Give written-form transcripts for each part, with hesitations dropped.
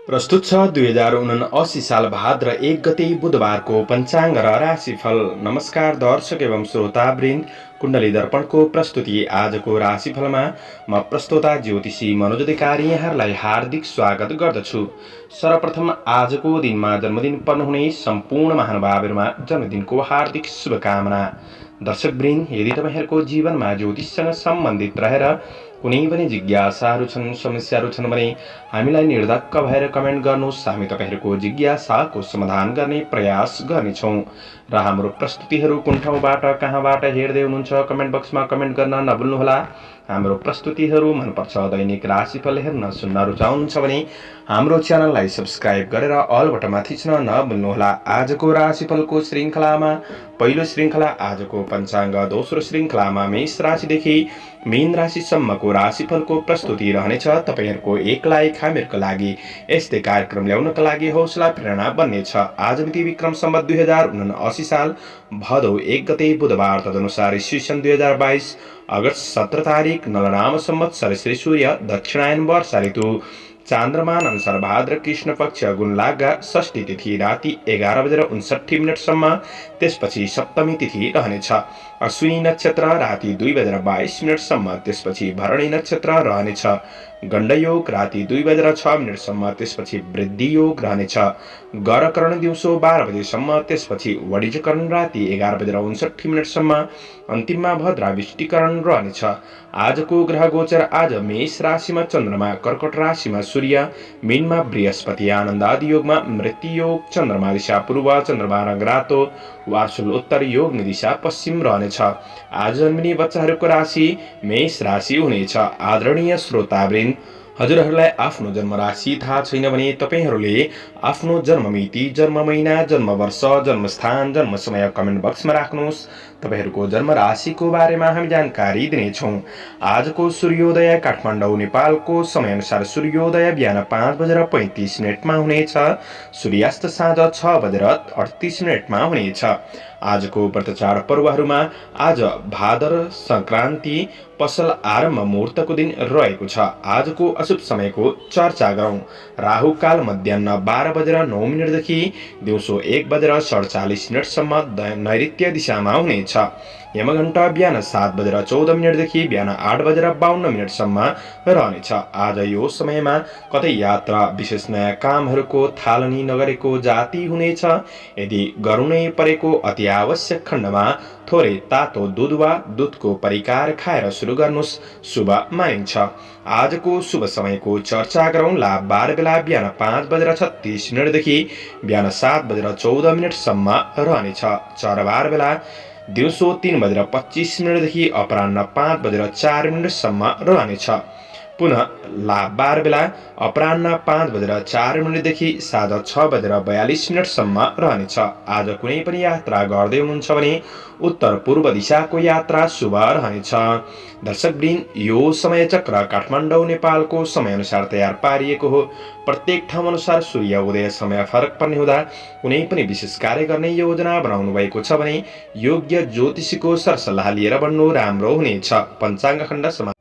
प्रस्तुत छ 2079 साल भाद्र 1 गते बुधबारको पञ्चाङ्ग र राशिफल। नमस्कार दर्शक एवं श्रोतावृन्द, कुण्डली दर्पणको प्रस्तुति आजको राशिफलमा म प्रस्तोता ज्योतिषी मनोज अधिकारी यहाँहरूलाई हार्दिक स्वागत गर्दछु। सर्वप्रथम आजको दिनमा जन्मदिन पर्नुहुने सम्पूर्ण महानुभावहरूमा जन्मदिनको हार्दिक शुभकामना। दर्शकवृन्द, यदि तपाईँहरूको जीवनमा ज्योतिषसँग सम्बन्धित रहेर कुनै पनि जिज्ञासाहरू छन्, समस्याहरू छन् भने हामीलाई निर्धक्क भएर कमेन्ट गर्नुहोस्। हामी तपाईँहरूको जिज्ञासाको समाधान गर्ने प्रयास गर्नेछौँ र हाम्रो प्रस्तुतिहरू कुन ठाउँबाट कहाँबाट हेर्दै हुनुहुन्छ कमेन्ट बक्समा कमेन्ट गर्न नभुल्नुहोला। हाम्रो प्रस्तुतिहरू मनपर्छ, दैनिक राशिफल हेर्न सुन्न रुचाउनुहुन्छ भने हाम्रो च्यानललाई सब्स्क्राइब गरेर अल बटनमा थिच्न नभुल्नुहोला। आजको राशिफलको श्रृङ्खलामा पहिलो श्रृङ्खला आजको पञ्चाङ्ग, दोस्रो श्रृङ्खलामा मेष राशिदेखि मीन राशिसम्मको राशिफलको प्रस्तुति रहनेछ। तपाईँहरूको एक लाइक हामीहरूको लागि यस्तै कार्यक्रम ल्याउनका लागि हौसला प्रेरणा बन्नेछ। आज मिति विक्रम सम्वत 2079 साल भदौ 1 गते बुधबार, तदनुसार ईस्वी 2022 अगस्त 17 तारिक नलनाम संवत्सर श्री सूर्य दक्षिणायन वर्षा ऋतु चान्द्रमान अनुसार भाद्र कृष्ण पक्ष गुणलागा षष्ठी तिथि राति 11:59 त्यसपछि सप्तमी तिथि रहनेछ। अश्विनी नक्षत्र राति 2:22 त्यसपछि भरणी नक्षत्र रहनेछ। गण्डयोग राति 2:06 त्यसपछि वृद्धि योग रहनेछ। गरकरण दिउँसो 12 बजेसम्म, त्यसपछि वणिजकरण राति 11:59 अन्तिममा भद्राविष्टिकरण रहनेछ। आजको ग्रह गोचर आज मेष राशिमा चन्द्रमा, कर्कट राशिमा सूर्य, मीनमा बृहस्पति, आनन्द आदि योगमा मृत्यु योग, चन्द्रमा दिशा पूर्व, चन्द्रमा रंग रातो, वार्षुल उत्तर, योग दिशा पश्चिम रहनेछ। आज जन्मिने बच्चाहरूको राशि मेष राशि हुनेछ। आदरणीय श्रोतावृन्द, हजुरहरूलाई आफ्नो जन्म राशि थाहा छैन भने तपाईहरूले आफ्नो जन्ममिति, जन्म महिना, जन्म वर्ष, जन्मस्थान, जन्म समय कमेन्ट बक्समा राख्नुहोस्। तपाईहरूको जन्म राशिको बारेमा हामी जानकारी दिनेछौँ। आजको सूर्योदय काठमाडौँ नेपालको समयअनुसार सूर्योदय बिहान 5:35 हुनेछ। सूर्यास्त साँझ 6:38 हुनेछ। आजको व्रत चाड पर्वहरूमा आज भादर संक्रान्ति, पसल आरम्भ मुहुर्तको दिन रहेको छ। आजको अशुभ समयको चर्चा गरौँ। राहु काल मध्याह्न 12:09 देखि दिउँसो 1:47 नैऋत्य दिशामा हुनेछ। यमघण्टा बिहान 7:14 देखि बिहान 8:52 रहनेछ। आज यो समयमा कतै यात्रा, विशेष नयाँ कामहरूको थालनी नगरेको जाति हुनेछ। यदि गर्नै परेको अति आवश्यक खण्डमा थोरै तातो दुध वा दुधको परिकार खाएर सुरु गर्नुहोस्, शुभ मानिन्छ। आजको शुभ समयको चर्चा गरौँ। लाभ बार बेला बिहान 5:36 देखि बिहान 7:14 रहनेछ। चरबार बेला दिउँसो 3:25 देखि अपराह्न 5:04 रहनेछ। पुनः लाभ बार बेला अपराह्न 5:04 देखि साँझ 6:42 रहनेछ। आज कुनै पनि यात्रा गर्दै हुनुहुन्छ भने उत्तर पूर्व दिशाको यात्रा शुभ रहनेछ। दर्शकवृन्द, यो समय चक्र काठमाडौँ नेपालको समयअनुसार तयार पारिएको हो। प्रत्येक ठाउँ अनुसार सूर्य उदय समय फरक पर्ने हुँदा कुनै पनि विशेष कार्य गर्ने योजना बनाउनु भएको छ भने योग्य ज्योतिषीको सरसल्लाह लिएर बढ्नु राम्रो हुनेछ। पञ्चाङ्ग खण्ड समाप्त।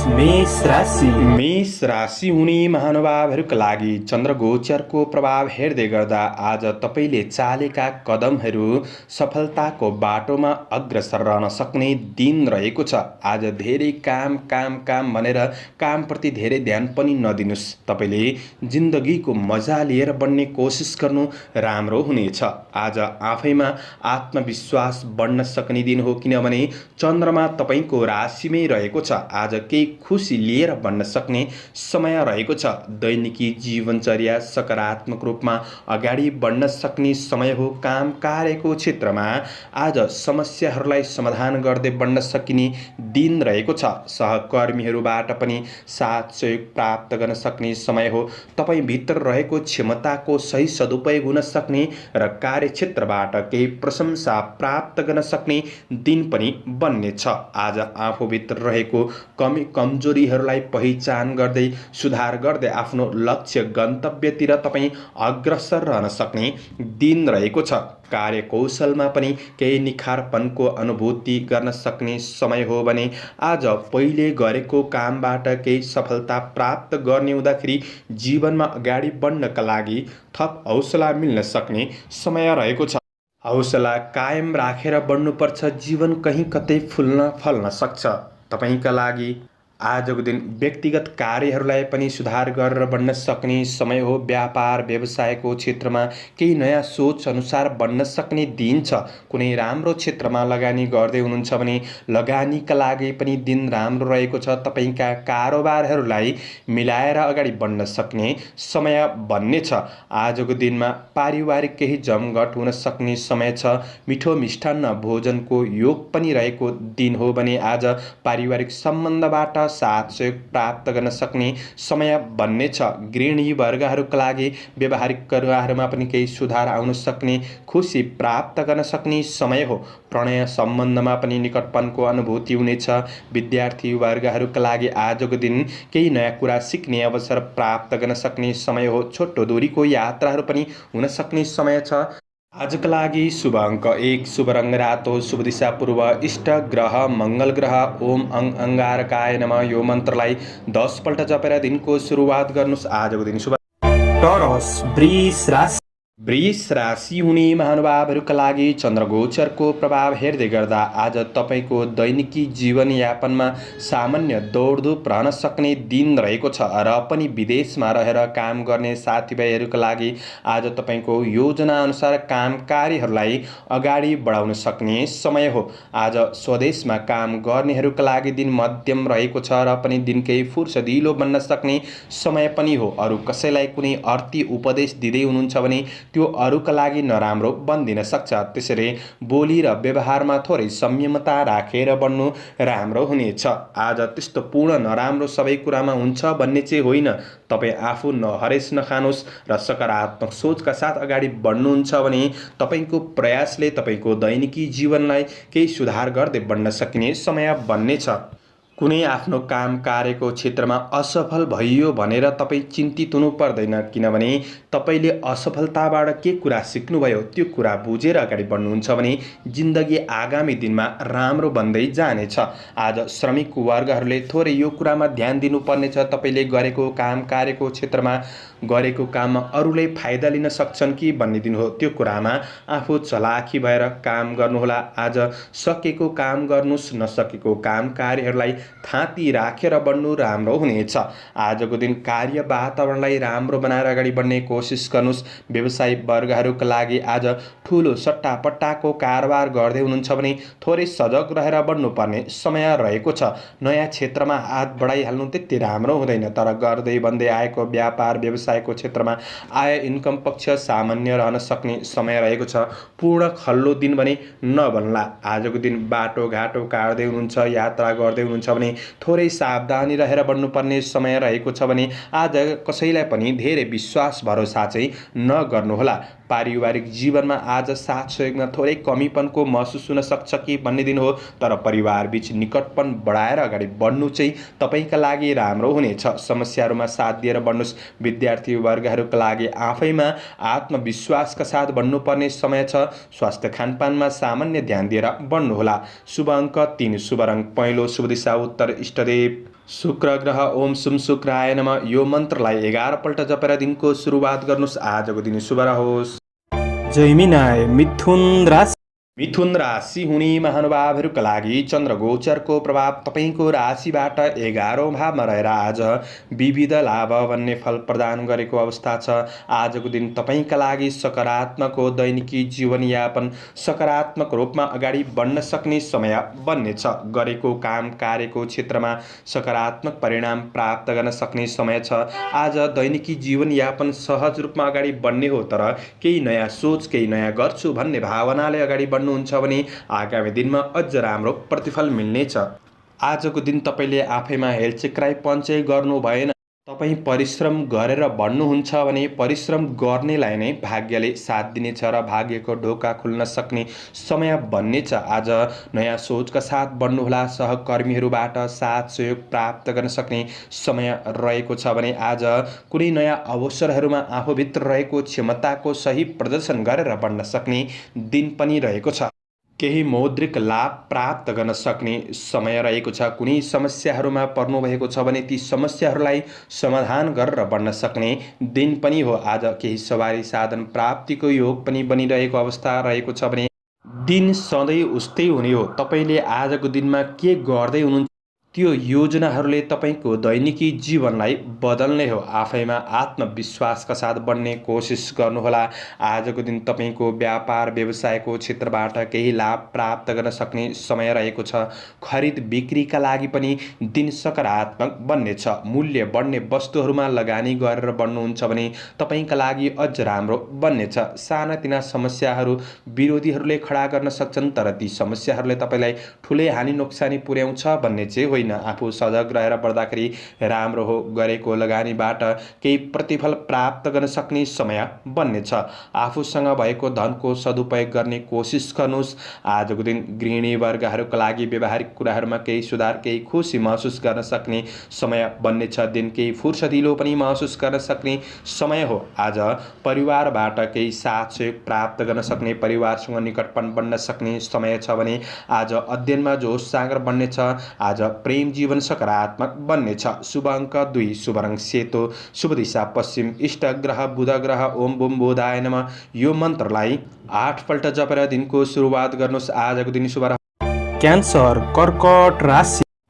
मेष राशि हुने महानुभावहरूका लागि चन्द्र गोचरको प्रभाव हेर्दै गर्दा आज तपाईँले चालेका कदमहरू सफलताको बाटोमा अग्रसर रहन सक्ने दिन रहेको छ। आज धेरै काम भनेर कामप्रति धेरै ध्यान पनि नदिनुहोस्। तपाईँले जिन्दगीको मजा लिएर बढ्ने कोसिस गर्नु राम्रो हुनेछ। आज आफैमा आत्मविश्वास बढ्न सक्ने दिन हो, किनभने चन्द्रमा तपाईँको राशिमै रहेको छ। आज केही खुसी लिएर बढ्न सक्ने समय रहेको छ। दैनिकी जीवनचर्या सकारात्मक रूपमा अगाडि बढ्न सक्ने समय हो। काम कार्यको क्षेत्रमा आज समस्याहरूलाई समाधान गर्दै बढ्न सकिने दिन रहेको छ। सहकर्मीहरूबाट पनि साथ सहयोग प्राप्त गर्न सक्ने समय हो। तपाईभित्र रहेको क्षमताको सही सदुपयोग हुन सक्ने र कार्यक्षेत्रबाट केही प्रशंसा प्राप्त गर्न सक्ने दिन पनि बन्नेछ। आज आफूभित्र रहेको कमजोरीहरूलाई पहिचान गर्दै सुधार गर्दै आफ्नो लक्ष्य गन्तव्यतिर तपाईँ अग्रसर रहन सक्ने दिन रहेको छ। कार्यकौशलमा पनि केही निखारपनको अनुभूति गर्न सक्ने समय हो भने आज पहिले गरेको कामबाट केही सफलता प्राप्त गर्ने हुँदाखेरि जीवनमा अगाडि बढ्नका लागि थप हौसला मिल्न सक्ने समय रहेको छ। हौसला कायम राखेर बढ्नुपर्छ। जीवन कहीँ कतै फल्न सक्छ। तपाईँका लागि आजको दिन व्यक्तिगत कार्यहरूलाई पनि सुधार गरेर बढ्न सक्ने समय हो। व्यापार व्यवसायको क्षेत्रमा केही नयाँ सोच अनुसार बढ्न सक्ने दिन छ। कुनै राम्रो क्षेत्रमा लगानी गर्दै हुनुहुन्छ भने लगानीका लागि पनि दिन राम्रो रहेको छ। तपाईँका कारोबारहरूलाई मिलाएर अगाडि बढ्न सक्ने समय बन्ने छ। आजको दिनमा पारिवारिक केही जमघट हुन सक्ने समय छ। मिठो मिष्टान्न भोजनको योग पनि रहेको दिन हो भने आज पारिवारिक सम्बन्धबाट साथ सहयोग प्राप्त गर्न सक्ने समय बन्ने छ। गृहिणी वर्गहरूका लागि व्यावहारिक कुराहरूमा पनि केही सुधार आउन सक्ने, खुसी प्राप्त गर्न सक्ने समय हो। प्रणय सम्बन्धमा पनि निकटपनको अनुभूति हुनेछ। विद्यार्थी वर्गहरूका लागि आजको दिन केही नयाँ कुरा सिक्ने अवसर प्राप्त गर्न सक्ने समय हो। छोटो दूरीको यात्राहरू पनि हुन सक्ने समय छ। आजका लागि शुभ अङ्क 1, शुभ रङ रातो, शुभ दिशा पूर्व, इष्ट ग्रह मङ्गल ग्रह। ओम अङ्गारकाय नमः यो मन्त्रलाई 10 पल्ट जपेर दिनको सुरुवात गर्नुहोस्। आजको दिन शुभ। टोरस वृष राशि हुने महानुभावहरूका लागि चन्द्रगोचरको प्रभाव हेर्दै गर्दा आज तपाईँको दैनिकी जीवनयापनमा सामान्य दौडधुप रहन सक्ने दिन रहेको छ र पनि विदेशमा रहेर काम गर्ने साथीभाइहरूका लागि आज तपाईँको योजना अनुसार काम कार्यहरूलाई अगाडि बढाउन सक्ने समय हो। आज स्वदेशमा काम गर्नेहरूका लागि दिन मध्यम रहेको छ र पनि दिन केही फुर्सदिलो बन्न सक्ने समय पनि हो। अरू कसैलाई कुनै अर्थी उपदेश दिँदै हुनुहुन्छ भने त्यो अरूका लागि नराम्रो बन्दिन सक्छ। त्यसैले बोली र व्यवहारमा थोरै संयमता राखेर बढ्नु राम्रो हुनेछ। आज त्यस्तो पूर्ण नराम्रो सबै कुरामा हुन्छ भन्ने चाहिँ होइन। तपाईँ आफू नहरेस नखानुहोस् र सकारात्मक सोचका साथ अगाडि बढ्नुहुन्छ भने तपाईँको प्रयासले तपाईँको दैनिकी जीवनलाई केही सुधार गर्दै बढ्न सकिने समय बन्नेछ। कुनै आफ्नो काम कार्यको क्षेत्रमा असफल भइयो भनेर तपाईँ चिन्तित हुनु पर्दैन, किनभने तपाईँले असफलताबाट के कुरा सिक्नुभयो त्यो कुरा बुझेर अगाडि बढ्नुहुन्छ भने जिन्दगी आगामी दिनमा राम्रो बन्दै जानेछ। आज श्रमिक वर्गहरूले थोरै यो कुरामा ध्यान दिनुपर्नेछ। तपाईँले गरेको काम कार्यको क्षेत्रमा गरेको काममा अरूले फाइदा लिन सक्छन् कि भन्ने दिन हो। त्यो कुरामा आफू चलाखी भएर काम गर्नुहोला। आज सकेको काम गर्नुहोस्, नसकेको काम कार्यहरूलाई थाती राखेर बढ्नु राम्रो हुनेछ। आजको दिन कार्य वातावरणलाई राम्रो बनाएर अगाडि बढ्ने कोसिस गर्नुहोस्। व्यवसायी वर्गहरूका लागि आज ठुलो सट्टापट्टाको कारोबार गर्दै हुनुहुन्छ भने थोरै सजग रहेर बढ्नुपर्ने समय रहेको छ। नयाँ क्षेत्रमा हात बढाइहाल्नु त्यति राम्रो हुँदैन, तर गर्दै बन्दै आएको व्यापार व्यवसायको क्षेत्रमा आय इन्कम पक्ष सामान्य रहन सक्ने समय रहेको छ। पूर्ण खल्लो दिन भने नबन्ला। आजको दिन बाटोघाटो काट्दै हुनुहुन्छ, यात्रा गर्दै हुनुहुन्छ भने थोरै सावधानी रहेर बढ्नुपर्ने समय रहेको छ भने आज कसैलाई पनि धेरै विश्वास भरोसा चाहिँ नगर्नुहोला। पारिवारिक जीवनमा आज साथ सहयोगमा थोरै कमीपनको महसुस हुन सक्छ कि भन्ने दिन हो, तर परिवारबीच निकटपन बढाएर अगाडि बढ्नु चाहिँ तपाईँका लागि राम्रो हुनेछ। समस्याहरूमा साथ दिएर बढ्नुहोस्। विद्यार्थी वर्गहरूका लागि आफैमा आत्मविश्वासका साथ बढ्नुपर्ने समय छ। स्वास्थ्य खानपानमा सामान्य ध्यान दिएर बढ्नुहोला। शुभ अङ्क 3, शुभ रङ पहेँलो, शुभ दिशा उत्तर, इष्टदेव शुक्र ग्रह। ओम शुम शुक्राय नमः यो मन्त्रलाई 11 पल्ट जपेर दिनको सुरुवात गर्नुहोस्। आजको दिन शुभ रहोस्। जैमिनाय मिथुन राशि हुने महानुभावहरूका लागि चन्द्रगोचरको प्रभाव तपाईँको राशिबाट 11औं भावमा रहेर आज विविध लाभ भन्ने फल प्रदान गरेको अवस्था छ। आजको दिन तपाईँका लागि सकारात्मक हो। दैनिकी जीवनयापन सकारात्मक रूपमा अगाडि बढ्न सक्ने समय बन्नेछ। गरेको काम कार्यको क्षेत्रमा सकारात्मक परिणाम प्राप्त गर्न सक्ने समय छ। आज दैनिकी जीवनयापन सहज रूपमा अगाडि बढ्ने हो, तर केही नयाँ सोच, केही नयाँ गर्छु भन्ने भावनाले अगाडि बढ्नुहुन्छ भने आगामी दिनमा अझ राम्रो प्रतिफल मिल्नेछ। आजको दिन तपाईँले आफैमा हेलचेक्राइपन चाहिँ गर्नु भएन। तपाईँ परिश्रम गरेर बढ्नुहुन्छ भने परिश्रम गर्नेलाई नै भाग्यले साथ दिनेछ र भाग्यको ढोका खुल्न सक्ने समय बन्नेछ। आज नयाँ सोचका साथ बढ्नुहोला। सहकर्मीहरूबाट साथ सहयोग प्राप्त गर्न सक्ने समय रहेको छ भने आज कुनै नयाँ अवसरहरूमा आफूभित्र रहेको क्षमताको सही प्रदर्शन गरेर बढ्न सक्ने दिन पनि रहेको छ। केही मौद्रिक लाभ प्राप्त गर्न सक्ने समय रहेको छ। कुनै समस्याहरूमा पर्नुभएको छ भने ती समस्याहरूलाई समाधान गरेर बढ्न सक्ने दिन पनि हो। आज केही सवारी साधन प्राप्तिको योग पनि बनिरहेको अवस्था रहेको छ भने दिन सधैँ उस्तै हुने हो। तपाईँले आजको दिनमा के गर्दै हुनुहुन्छ त्यो योजनाहरूले तपाईँको दैनिकी जीवनलाई बदल्ने हो। आफैमा आत्मविश्वासका साथ बढ्ने कोसिस गर्नुहोला। आजको दिन तपाईँको व्यापार व्यवसायको क्षेत्रबाट केही लाभ प्राप्त गर्न सक्ने समय रहेको छ। खरिद बिक्रीका लागि पनि दिन सकारात्मक बन्नेछ। मूल्य बढ्ने वस्तुहरूमा लगानी गरेर बढ्नुहुन्छ भने तपाईँका लागि अझ राम्रो बन्नेछ। सानातिना समस्याहरू विरोधीहरूले खडा गर्न सक्छन्, तर ती समस्याहरूले तपाईँलाई ठुलै हानि नोक्सानी पुर्याउँछ भन्ने चाहिँ होइन। आफू सजग रहेर बढ्दाखेरि राम्रो हो। गरेको लगानीबाट केही प्रतिफल प्राप्त गर्न सक्ने समय बन्नेछ। आफूसँग भएको धनको सदुपयोग गर्ने कोसिस गर्नुहोस्। आजको दिन गृहिणी वर्गहरूका लागि व्यवहारिक कुराहरूमा केही सुधार, केही खुसी महसुस गर्न सक्ने समय बन्नेछ। दिन केही फुर्सदिलो पनि महसुस गर्न सक्ने समय हो। आज परिवारबाट केही साथ सहयोग प्राप्त गर्न सक्ने, परिवारसँग निकटपन बन्न सक्ने समय छ भने आज अध्ययनमा जोस जाँगर बन्नेछ। आज प्रेम जीवन सकारात्मक बन्नेछ। शुभ अङ्क 2, शुभ रङ सेतो, शुभ दिशा पश्चिम, इष्ट ग्रह बुध ग्रह। ओम बुम बोधाय नमः यो मन्त्रलाई 8 पल्ट जपेर दिनको सुरुवात गर्नुहोस्। आजको दिन शुभ क्यान्सर,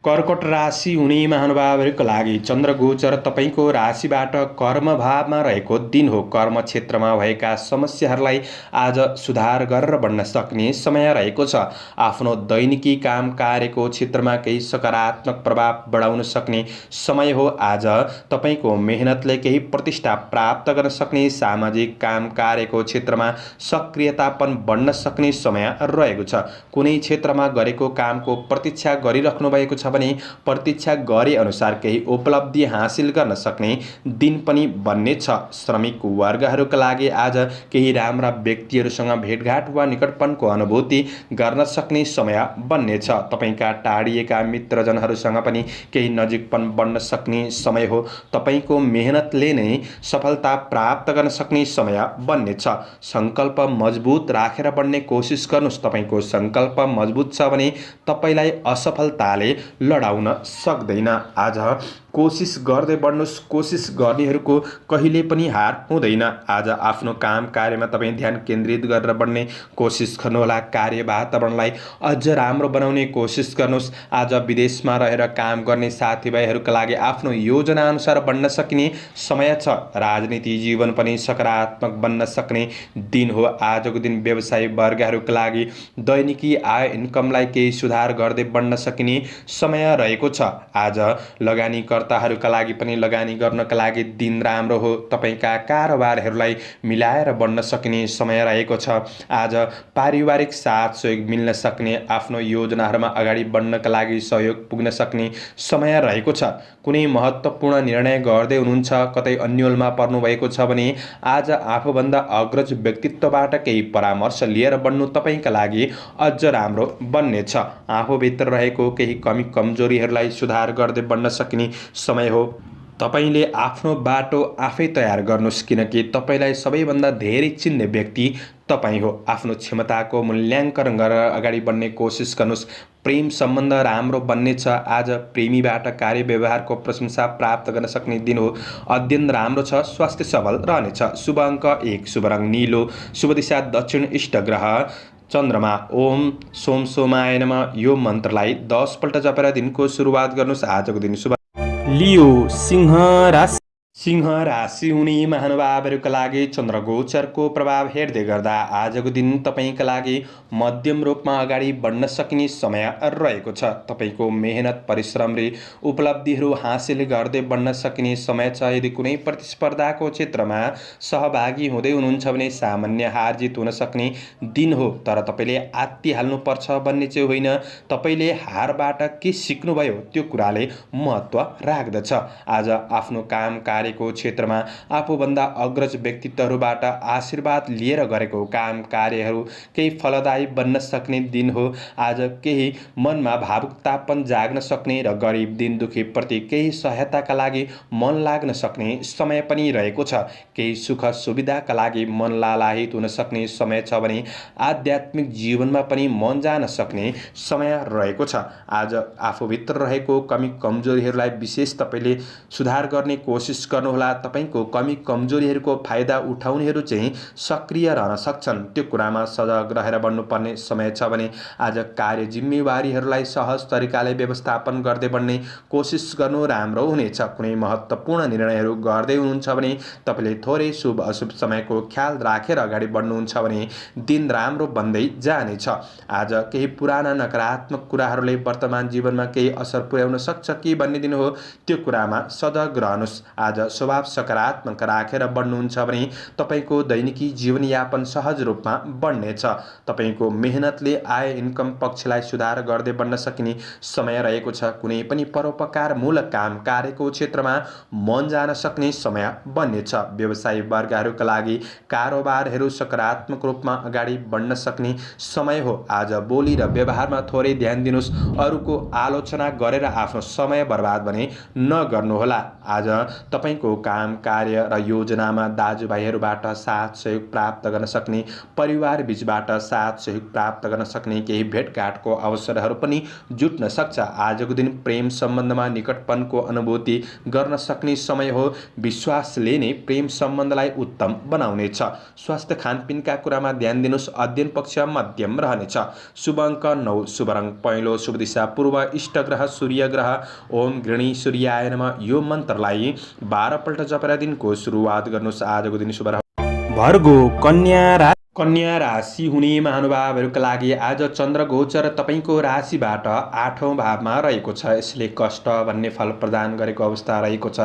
कर्कट राशि हुने महानुभावहरूको लागि चन्द्रगोचर तपाईँको राशिबाट कर्म भावमा रहेको दिन हो। कर्म क्षेत्रमा भएका समस्याहरूलाई आज सुधार गरेर बढ्न सक्ने समय रहेको छ। आफ्नो दैनिकी काम कार्यको क्षेत्रमा केही सकारात्मक प्रभाव बढाउन सक्ने समय हो। आज तपाईँको मेहनतले केही प्रतिष्ठा प्राप्त गर्न सक्ने, सामाजिक काम कार्यको क्षेत्रमा सक्रियतापन बढ्न सक्ने समय रहेको छ। कुनै क्षेत्रमा गरेको कामको प्रतीक्षा गरिराख्नु भएको छ भने प्रतीक्षा गरे अनुसार केही उपलब्धि हासिल गर्न सक्ने दिन पनि बन्नेछ। श्रमिक वर्गहरूका लागि आज केही राम्रा व्यक्तिहरूसँग भेटघाट वा निकटपनको अनुभूति गर्न सक्ने समय बन्नेछ। तपाईँका टाढिएका मित्रजनहरूसँग पनि केही नजिकपन बन्न सक्ने समय हो। तपाईँको मेहनतले नै सफलता प्राप्त गर्न सक्ने समय बन्नेछ। सङ्कल्प मजबुत राखेर बढ्ने कोसिस गर्नुहोस्। तपाईँको सङ्कल्प मजबुत छ भने तपाईँलाई असफलताले लडाउन सक्दैन। आज कोसिस गर्दै बढ्नुहोस्। कोसिस गर्नेहरूको कहिले पनि हार हुँदैन। आज आफ्नो काम कार्यमा तपाईँ ध्यान केन्द्रित गरेर बढ्ने कोसिस गर्नुहोला। कार्य वातावरणलाई अझ राम्रो बनाउने कोसिस गर्नुहोस्। आज विदेशमा रहेर काम गर्ने साथीभाइहरूका लागि आफ्नो योजना अनुसार बढ्न सकिने समय छ। राजनीति जीवन पनि सकारात्मक बन्न सक्ने दिन हो। आजको दिन व्यवसायी वर्गहरूका लागि दैनिकी आय इन्कमलाई केही सुधार गर्दै बढ्न सकिने समय रहेको छ। आज लगानीकर्ताहरूका लागि पनि लगानी गर्नका लागि दिन राम्रो हो। तपाईँका कारोबारहरूलाई मिलाएर बढ्न सकिने समय रहेको छ। आज पारिवारिक साथ सहयोग मिल्न सक्ने, आफ्नो योजनाहरूमा अगाडि बढ्नका लागि सहयोग पुग्न सक्ने समय रहेको छ। कुनै महत्त्वपूर्ण निर्णय गर्दै हुनुहुन्छ, कतै अन्योलमा पर्नुभएको छ भने आज आफूभन्दा अग्रज व्यक्तित्वबाट केही परामर्श लिएर बढ्नु तपाईँका लागि अझ राम्रो बन्नेछ। आफूभित्र रहेको केही कमी कमजोरीहरूलाई सुधार गर्दै बढ्न सकिने समय हो। तपाईँले आफ्नो बाटो आफै तयार गर्नुहोस्, किनकि तपाईँलाई सबैभन्दा धेरै चिन्ने व्यक्ति तपाईँ हो। आफ्नो क्षमताको मूल्याङ्कन गरेर अगाडि बढ्ने कोसिस गर्नुहोस्। प्रेम सम्बन्ध राम्रो बन्नेछ। आज प्रेमीबाट कार्य व्यवहारको प्रशंसा प्राप्त गर्न सक्ने दिन हो। अध्ययन राम्रो छ। स्वास्थ्य सबल रहनेछ। शुभ अङ्क 1, शुभ रङ नीलो, शुभ दिशा दक्षिण, इष्ट ग्रह चन्द्रमा। ओम सोम सोमाय नमः यो मन्त्रलाई 10 पल्ट जपेर दिनको सुरुवात गर्नुहोस्। आजको दिन शुभ लियो, सिंह राशि। सिंह राशि हुने महानुभावहरूका लागि चन्द्रगोचरको प्रभाव हेर्दै गर्दा आजको दिन तपाईँका लागि मध्यम रूपमा अगाडि बढ्न सकिने समय रहेको छ। तपाईँको मेहनत परिश्रम र उपलब्धिहरू हासिल गर्दै बढ्न सकिने समय छ। यदि कुनै प्रतिस्पर्धाको क्षेत्रमा सहभागी हुँदै हुनुहुन्छ भने सामान्य हार जित हुन सक्ने दिन हो, तर तपाईँले आत्तिहाल्नुपर्छ भन्ने चाहिँ होइन। तपाईँले हारबाट के सिक्नुभयो त्यो कुराले महत्त्व राख्दछ। आज आफ्नो काम कार्यको क्षेत्रमा आफूभन्दा अग्रज व्यक्तित्वहरूबाट आशीर्वाद लिएर गरेको काम कार्यहरू केही फलदायी बन्न सक्ने दिन हो। आज केही मनमा भावुकतापन जाग्न सक्ने र गरिब दिन दुखीप्रति केही सहायताका लागि मन लाग्न सक्ने समय पनि रहेको छ। केही सुख सुविधाका लागि मन लालायित हुन सक्ने समय छ भने आध्यात्मिक जीवनमा पनि मन जान सक्ने समय रहेको छ। आज आफूभित्र रहेको कमी कमजोरीहरूलाई विशेष तपाईँले सुधार गर्ने कोसिस गर्नुहोला। तपाईँको कमी कमजोरीहरूको फाइदा उठाउनेहरू चाहिँ सक्रिय रहन सक्छन्, त्यो कुरामा सजग रहेर बढ्नुपर्ने समय छ भने आज कार्य जिम्मेवारीहरूलाई सहज तरिकाले व्यवस्थापन गर्दै बढ्ने कोसिस गर्नु राम्रो हुनेछ। कुनै महत्त्वपूर्ण निर्णयहरू गर्दै हुनुहुन्छ भने तपाईँले थोरै शुभ अशुभ समयको ख्याल राखेर अगाडि बढ्नुहुन्छ भने दिन राम्रो बन्दै जानेछ। आज केही पुराना नकारात्मक कुराहरूले वर्तमान जीवनमा केही असर पुर्याउन सक्छ कि भन्ने दिन हो, त्यो कुरामा सजग रहनुहोस्। आज स्वभाव सकारात्मक राखेर बढ्नुहुन्छ भने तपाईँको दैनिकी जीवनयापन सहज रूपमा बढ्नेछ। तपाईँको मेहनतले आय इन्कम पक्षलाई सुधार गर्दै बढ्न सकिने समय रहेको छ। कुनै पनि परोपकारमूलक काम कार्यको क्षेत्रमा मन जान सक्ने समय बन्नेछ। व्यवसायी वर्गहरूका लागि कारोबारहरू सकारात्मक रूपमा अगाडि बढ्न सक्ने समय हो। आज बोली र व्यवहारमा थोरै ध्यान दिनुहोस्। अरूको आलोचना गरेर आफ्नो समय बर्बाद भने नगर्नुहोला। आज तपाईँको काम कार्य र योजनामा दाजुभाइहरूबाट साथ सहयोग प्राप्त गर्न सक्ने, परिवार बीचबाट साथ सहयोग प्राप्त गर्न सक्ने केही भेटघाटको अवसरहरू पनि जुट्न सक्छ। आजको दिन प्रेम सम्बन्धमा निकटपनको अनुभूति गर्न सक्ने समय हो। विश्वासले नै प्रेम सम्बन्धलाई उत्तम बनाउनेछ। स्वास्थ्य खानपिनका कुरामा ध्यान दिनुहोस्। अध्ययन पक्ष मध्यम रहनेछ। शुभ अङ्क 9, शुभ रङ पहेँलो, शुभ दिशा पूर्व, इष्ट ग्रह सूर्य ग्रह। ओम गृणी सूर्याय नमः यो मन्त्रलाई 12 पल्ट जपेर दिनको सुरुवात गर्नुहोस्। आजको दिन शुभ भर्गो कन्या राशि हुने महानुभावहरूका लागि आज चन्द्रगोचर तपाईँको राशिबाट 8औँ भावमा रहेको छ। यसले कष्ट भन्ने फल प्रदान गरेको अवस्था रहेको छ।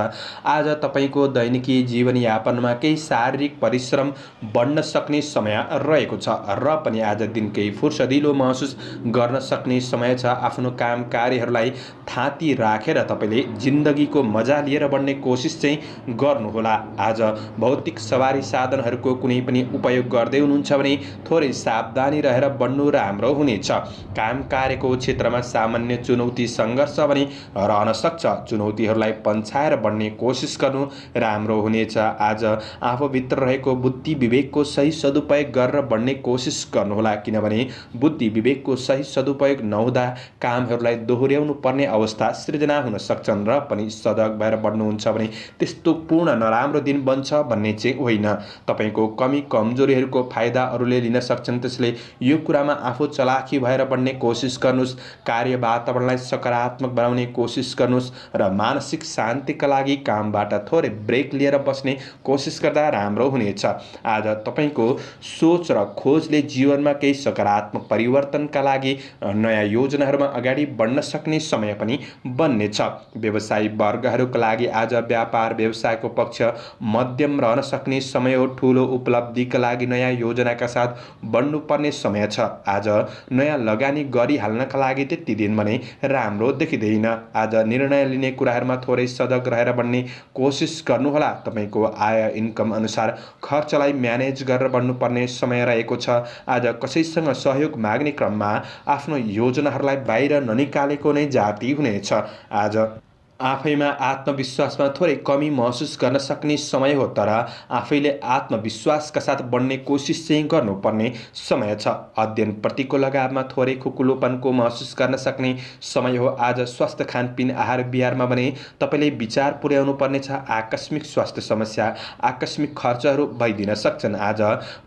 आज तपाईँको दैनिकी जीवनयापनमा केही शारीरिक परिश्रम बढ्न सक्ने समय रहेको छ र पनि आज दिन केही फुर्सदिलो महसुस गर्न सक्ने समय छ। आफ्नो काम कार्यहरूलाई थाती राखेर तपाईँले जिन्दगीको मजा लिएर बढ्ने कोसिस चाहिँ गर्नुहोला। आज भौतिक सवारी साधनहरूको कुनै पनि उपयोग गर्दै हुनुहुन्छ भने थोरै सावधानी रहेर बढ्नु राम्रो हुनेछ। काम कार्यको क्षेत्रमा सामान्य चुनौती सङ्घर्ष पनि रहन सक्छ। चुनौतीहरूलाई पन्छाएर बढ्ने कोसिस गर्नु राम्रो हुनेछ। आज आफूभित्र रहेको बुद्धि विवेकको सही सदुपयोग गरेर बढ्ने कोसिस गर्नुहोला, किनभने बुद्धि विवेकको सही सदुपयोग नहुँदा कामहरूलाई दोहोर्याउनु पर्ने अवस्था सृजना हुन सक्छन् र पनि सजग भएर बढ्नुहुन्छ भने त्यस्तो पूर्ण नराम्रो दिन बन्छ भन्ने चाहिँ होइन। तपाईँको कमी कमजोरीहरूको फाइदा अरूले लिन सक्छन्, त्यसले यो कुरामा आफू चलाखी भएर बढ्ने कोसिस गर्नुहोस्। कार्य वातावरणलाई सकारात्मक बनाउने कोसिस गर्नुहोस् र मानसिक शान्तिका लागि कामबाट थोरै ब्रेक लिएर बस्ने कोसिस गर्दा राम्रो हुनेछ। आज तपाईँको सोच र खोजले जीवनमा केही सकारात्मक परिवर्तनका लागि नयाँ योजनाहरूमा अगाडि बढ्न सक्ने समय पनि बन्नेछ। व्यवसायी वर्गहरूका लागि आज व्यापार व्यवसायको पक्ष मध्यम रहन सक्ने समय हो। ठुलो उपलब्धिका लागि नयाँ योजनाका साथ बढ्नुपर्ने समय छ। आज नयाँ लगानी गरिहाल्नका लागि त्यति दिन भने राम्रो देखिँदैन। आज निर्णय लिने कुराहरूमा थोरै सजग रहेर बढ्ने कोसिस गर्नुहोला। तपाईँको आय इन्कम अनुसार खर्चलाई म्यानेज गरेर बढ्नुपर्ने समय रहेको छ। आज कसैसँग सहयोग माग्ने क्रममा आफ्नो योजनाहरूलाई बाहिर ननिकालेको नै जाति हुनेछ। आज आफैमा आत्मविश्वासमा थोरै कमी महसुस गर्न सक्ने समय हो, तर आफैले आत्मविश्वासका साथ बढ्ने कोसिस चाहिँ गर्नुपर्ने समय छ। अध्ययनप्रतिको लगावमा थोरै खुकुलोपनको महसुस गर्न सक्ने समय हो। आज स्वास्थ्य खानपिन आहार विहारमा भने तपाईँले विचार पुर्याउनु पर्नेछ। आकस्मिक स्वास्थ्य समस्या आकस्मिक खर्चहरू भइदिन सक्छन्। आज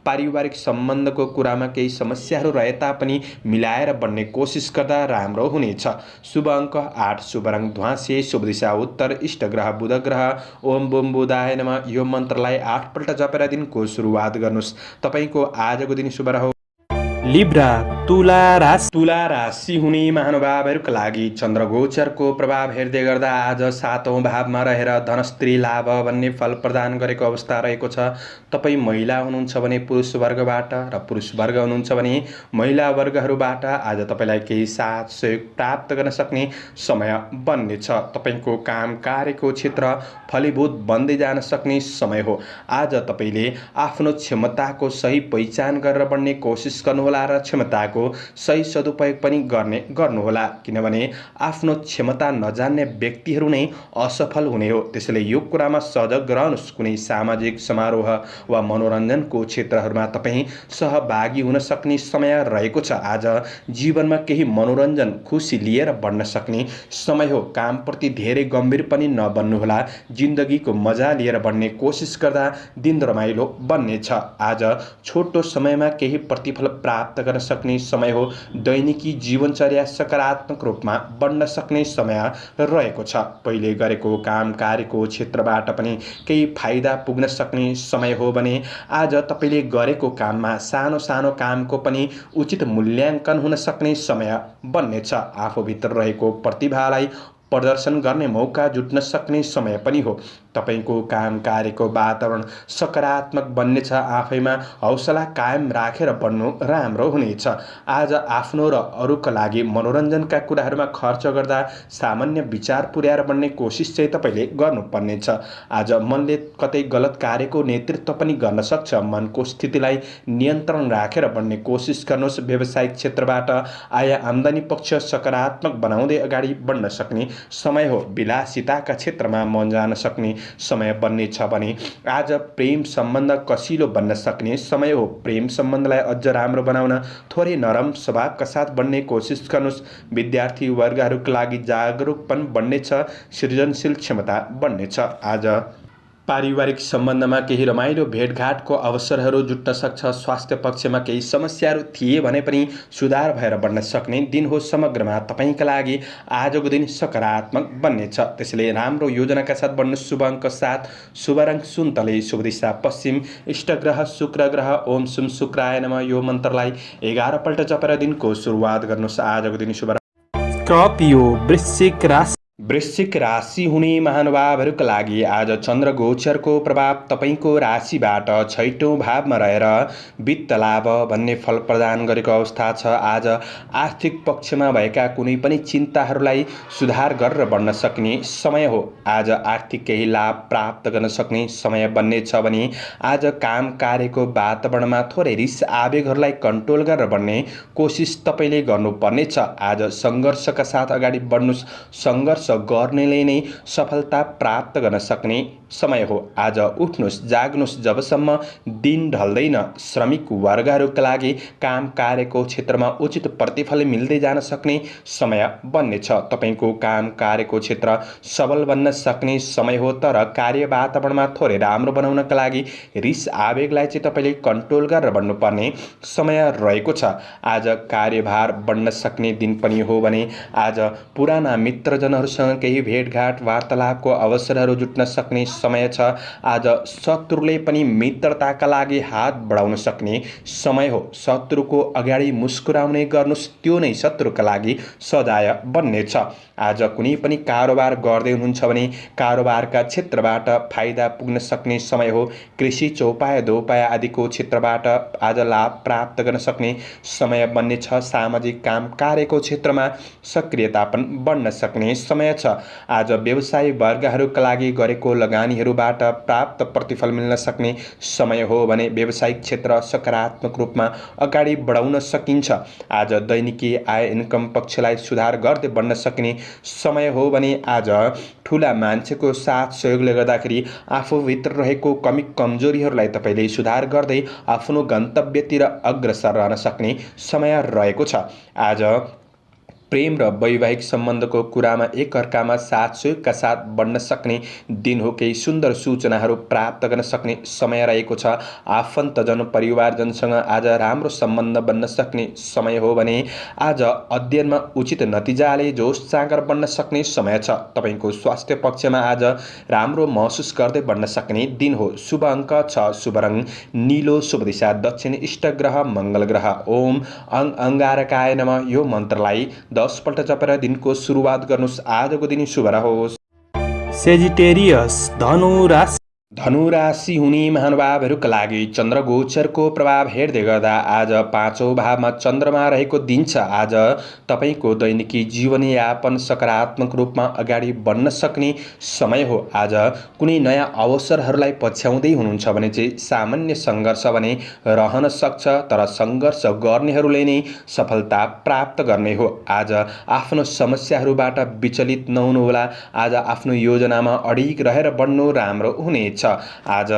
पारिवारिक सम्बन्धको कुरामा केही समस्याहरू रहे तापनि मिलाएर बढ्ने कोसिस गर्दा राम्रो हुनेछ। शुभ अङ्क 8, शुभ रङ ध्वाँसे, शुभ शुभ दिशा उत्तर, इष्ट ग्रह बुध ग्रह। ओम बुम बुधाय नमः यो मन्त्रलाई 8 पल्ट जपेर दिनको सुरुवात गर्नुहोस्। तपाईको आजको दिन शुभ रहोस्। लिब्रा तुला राशि हुने महानुभावहरूका लागि चन्द्रगोचरको प्रभाव हेर्दै गर्दा आज 7औं भावमा रहेर धनस्त्री लाभ भन्ने फल प्रदान गरेको अवस्था रहेको छ। तपाईँ महिला हुनुहुन्छ भने पुरुष वर्गबाट र पुरुष वर्ग हुनुहुन्छ भने महिला वर्गहरूबाट आज तपाईँलाई केही साथ सहयोग प्राप्त गर्न सक्ने समय बन्नेछ। तपाईँको काम कार्यको क्षेत्र फलीभूत बन्दै जान सक्ने समय हो। आज तपाईँले आफ्नो क्षमताको सही पहिचान गरेर बढ्ने कोसिस गर्नुहोला र क्षमताको सही सदुपयोग पनि गर्नुहोला, किनभने आफ्नो क्षमता नजान्ने व्यक्तिहरू नै असफल हुने हो। त्यसैले यो कुरामा सजग रहनुहोस्। कुनै सामाजिक समारोह वा मनोरञ्जनको क्षेत्रहरूमा तपाईँ सहभागी हुन सक्ने समय रहेको छ। आज जीवनमा केही मनोरञ्जन खुसी लिएर बढ्न सक्ने समय हो। कामप्रति धेरै गम्भीर पनि नबन्नुहोला। जिन्दगीको मजा लिएर बढ्ने कोसिस गर्दा दिन रमाइलो बन्नेछ। आज छोटो समयमा केही प्रतिफल प्राप्त गर्न सक्ने समय हो। दैनिकी जीवनचर्या सकारात्मक रूपमा बढ्न सक्ने समय रहेको छ। पहिले गरेको काम कार्यको क्षेत्रबाट पनि केही फाइदा पुग्न सक्ने समय हो भने आज तपाईँले गरेको काममा सानो सानो कामको पनि उचित मूल्याङ्कन हुन सक्ने समय बन्नेछ। आफूभित्र रहेको प्रतिभालाई प्रदर्शन गर्ने मौका जुट्न सक्ने समय पनि हो। तपाईको काम कार्यको वातावरण सकारात्मक बन्नेछ। आफैमा हौसला कायम राखेर बढ्नु राम्रो हुनेछ। आज आफ्नो र अरूका लागि मनोरञ्जनका कुराहरूमा खर्च गर्दा सामान्य विचार पुर्याएर बढ्ने कोसिस चाहिँ तपाईँले गर्नुपर्नेछ। आज मनले कतै गलत कार्यको नेतृत्व पनि गर्न सक्छ। मनको स्थितिलाई नियन्त्रण राखेर बढ्ने कोसिस गर्नुहोस्। व्यावसायिक क्षेत्रबाट आय आम्दानी पक्ष सकारात्मक बनाउँदै अगाडि बढ्न सक्ने समय हो। विलासिताका क्षेत्रमा मन जान सक्ने समय बन्नेछ भने आज प्रेम सम्बन्ध कसिलो बन्न सक्ने समय हो। प्रेम सम्बन्धलाई अझ राम्रो बनाउन थोरै नरम स्वभावका साथ बढ्ने कोसिस गर्नुहोस्। विद्यार्थी वर्गहरूका लागि जागरुकपन बढ्नेछ। सृजनशील क्षमता बढ्नेछ। आज पारिवारिक सम्बन्धमा केही रमाइलो भेटघाटको अवसरहरू जुट्न सक्छ। स्वास्थ्य पक्षमा केही समस्याहरू थिए भने पनि सुधार भएर बढ्न सक्ने दिन हो। समग्रमा तपाईँका लागि आजको दिन सकारात्मक बन्नेछ। त्यसैले राम्रो योजनाका साथ बढ्नु। शुभ अङ्क 7, शुभ रङ सुन्तले, शुभ दिशा पश्चिम, इष्ट ग्रह शुक्र ग्रह। ओम सुम शुक्राय नमः यो मन्त्रलाई 11 पल्ट जपेर दिनको सुरुवात गर्नुहोस्। आजको दिन शुभ। स्कर्पियो वृश्चिक राशि हुने महानुभावहरूका लागि आज चन्द्र गोचरको प्रभाव तपाईँको राशिबाट 6औं भावमा रहेर वित्त लाभ भन्ने फल प्रदान गरेको अवस्था छ। आज आर्थिक पक्षमा भएका कुनै पनि चिन्ताहरूलाई सुधार गरेर बढ्न सक्ने समय हो। आज आर्थिक केही लाभ प्राप्त गर्न सक्ने समय बन्नेछ भने आज काम कार्यको वातावरणमा थोरै रिस आवेगहरूलाई कन्ट्रोल गरेर बढ्ने कोसिस तपाईँले गर्नुपर्नेछ। आज सङ्घर्षका साथ अगाडि बढ्नुहोस्। सङ्घर्ष गर्नेले नै सफलता प्राप्त गर्न सक्ने समय हो। आज उठ्नुहोस् जाग्नुहोस् जबसम्म दिन ढल्दैन। श्रमिक वर्गहरूका लागि काम कार्यको क्षेत्रमा उचित प्रतिफल मिल्दै जान सक्ने समय बन्नेछ। तपाईँको काम कार्यको क्षेत्र सबल बन्न सक्ने समय हो। तर कार्य वातावरणमा थोरै राम्रो बनाउनका लागि रिस आवेगलाई चाहिँ तपाईँले कन्ट्रोल गरेर बढ्नुपर्ने समय रहेको छ। आज कार्यभार बढ्न सक्ने दिन पनि हो भने आज पुराना मित्रजनहरूसँग केही भेटघाट वार्तालापको अवसरहरू जुट्न सक्ने समय छ। आज शत्रुले पनि मित्रताका लागि हात बढाउन सक्ने समय हो। शत्रुको अगाडि मुस्कुराउने गर्नुहोस्, त्यो नै शत्रुका लागि सजाय बन्नेछ। आज कुनै पनि कारोबार गर्दै हुनुहुन्छ भने कारोबारका क्षेत्रबाट फाइदा पुग्न सक्ने समय हो। कृषि चौपाया दोपाय आदिको क्षेत्रबाट आज लाभ प्राप्त गर्न सक्ने समय बन्नेछ। सामाजिक काम कार्यको क्षेत्रमा सक्रियता पनि बढ्न सक्ने समय छ। आज व्यवसायी वर्गहरूका लागि गरेको लगानीहरूबाट प्राप्त प्रतिफल मिल्न सक्ने समय हो भने व्यावसायिक क्षेत्र सकारात्मक रूपमा अगाडि बढाउन सकिन्छ। आज दैनिकी आय इन्कम पक्षलाई सुधार गर्दै बढ्न सक्ने समय हो भने आज ठुला मान्छेको साथ सहयोगले गर्दाखेरि आफूभित्र रहेको कमी कमजोरीहरूलाई तपाईँले सुधार गर्दै आफ्नो गन्तव्यतिर अग्रसर रहन सक्ने समय रहेको छ। आज प्रेम र वैवाहिक सम्बन्धको कुरामा एकअर्कामा साथ सहयोगका साथ बढ्न सक्ने दिन हो। केही सुन्दर सूचनाहरू प्राप्त गर्न सक्ने समय रहेको छ। आफन्तजन परिवारजनसँग आज राम्रो सम्बन्ध बन्न सक्ने समय हो भने आज अध्ययनमा उचित नतिजाले जोस जाँगर बन्न सक्ने समय छ। तपाईँको स्वास्थ्य पक्षमा आज राम्रो महसुस गर्दै बढ्न सक्ने दिन हो। शुभ अङ्क 6, शुभ रङ नीलो, शुभ दिशा दक्षिण, इष्ट ग्रह मङ्गल ग्रह। ओम अंगारकाय नमः यो मन्त्रलाई 10 पल्ट जपेर दिनको सुरुवात गर्नुहोस्। आजको दिन शुभ रहोस्। सेजिटेरियस धनु राशि हुने महानुभावहरूका लागि चन्द्रगोचरको प्रभाव हेर्दै गर्दा आज 5औं भावमा चन्द्रमा रहेको दिन छ। आज तपाईँको दैनिकी जीवनयापन सकारात्मक रूपमा अगाडि बढ्न सक्ने समय हो। आज कुनै नयाँ अवसरहरूलाई पछ्याउँदै हुनुहुन्छ भने चाहिँ सामान्य सङ्घर्ष भने रहन सक्छ, तर सङ्घर्ष गर्नेहरूले नै सफलता प्राप्त गर्ने हो। आज आफ्नो समस्याहरूबाट विचलित नहुनुहोला। आज आफ्नो योजनामा अडिग रहेर बढ्नु राम्रो हुनेछ। आज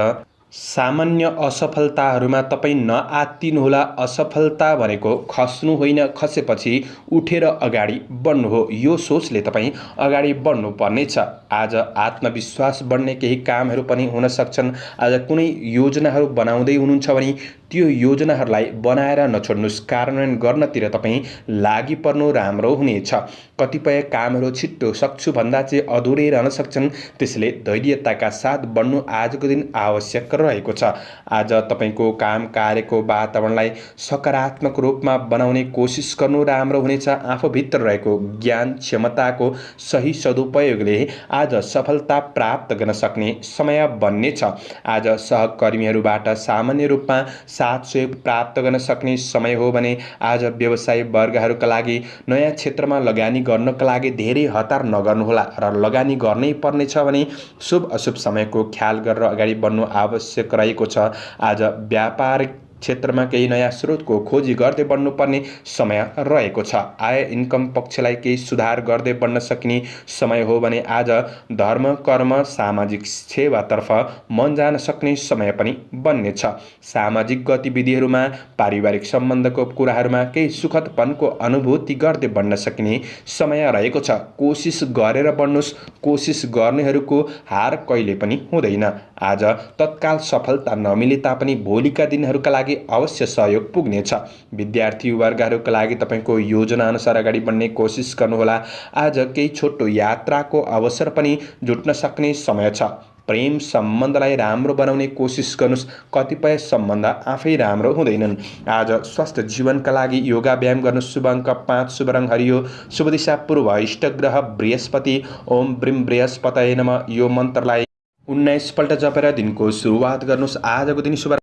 सामान्य असफलताहरूमा तपाईँ नआत्तिनुहोला। असफलता भनेको खस्नु होइन, खसेपछि उठेर अगाडि बढ्नु हो। यो सोचले तपाईँ अगाडि बढ्नु पर्नेछ। आज आत्मविश्वास बढ्ने केही कामहरू पनि हुन सक्छन्। आज कुनै योजनाहरू बनाउँदै हुनुहुन्छ भने त्यो योजनाहरूलाई बनाएर नछोड्नुहोस्, कार्यान्वयन गर्नतिर तपाईँ लागि पर्नु राम्रो हुनेछ। कतिपय कामहरू छिट्टो सक्छु भन्दा चाहिँ अधुरै रहन सक्छन्, त्यसले धैर्यताका साथ बढ्नु आजको दिन आवश्यक रहेको छ। आज तपाईँको काम कार्यको वातावरणलाई सकारात्मक रूपमा बनाउने कोसिस गर्नु राम्रो हुनेछ। आफूभित्र रहेको ज्ञान क्षमताको सही सदुपयोगले आज सफलता प्राप्त गर्न सक्ने समय बन्नेछ। आज सहकर्मीहरूबाट सामान्य रूपमा साथ सहयोग प्राप्त गर्न सक्ने समय हो भने आज व्यवसाय वर्गहरूका लागि नयाँ क्षेत्रमा लगानी गर्नका लागि धेरै हतार नगर्नुहोला र लगानी गर्नै पर्नेछ भने शुभ अशुभ समयको ख्याल गरेर अगाडि बढ्नु आवश्यक रहेको छ। आज व्यापारिक क्षेत्रमा केही नयाँ स्रोतको खोजी गर्दै बढ्नुपर्ने समय रहेको छ। आय इन्कम पक्षलाई केही सुधार गर्दै बढ्न सकिने समय हो भने आज धर्म कर्म सामाजिक सेवातर्फ मन जान सक्ने समय पनि बन्नेछ। सामाजिक गतिविधिहरूमा पारिवारिक सम्बन्धको कुराहरूमा केही सुखदपनको अनुभूति गर्दै बढ्न सकिने समय रहेको छ। कोसिस गरेर बढ्नुहोस्। कोसिस गर्नेहरूको हार कहिले पनि हुँदैन। आज तत्काल सफलता नमिले तापनि भोलिका दिनहरूका लागि अवश्य सहयोग पुग्नेछ। विद्यार्थी वर्गहरूका लागि तपाईँको योजना अनुसार अगाडि बढ्ने कोसिस गर्नुहोला। आज केही छोटो यात्राको अवसर पनि जुट्न सक्ने समय छ। प्रेम सम्बन्धलाई राम्रो बनाउने कोसिस गर्नुहोस्। कतिपय सम्बन्ध आफै राम्रो हुँदैनन्। आज स्वस्थ जीवनका लागि योगा व्यायाम गर्नुहोस्। शुभ अङ्क 5, शुभ रङ हरियो, शुभ दिशा पूर्व, इष्ट ग्रह बृहस्पति। ओम ब्रीम बृहस्पतये नमः यो मन्त्रलाई 19 पल्ट जपेर दिनको सुरुवात गर्नुहोस्। आजको दिन शुभ।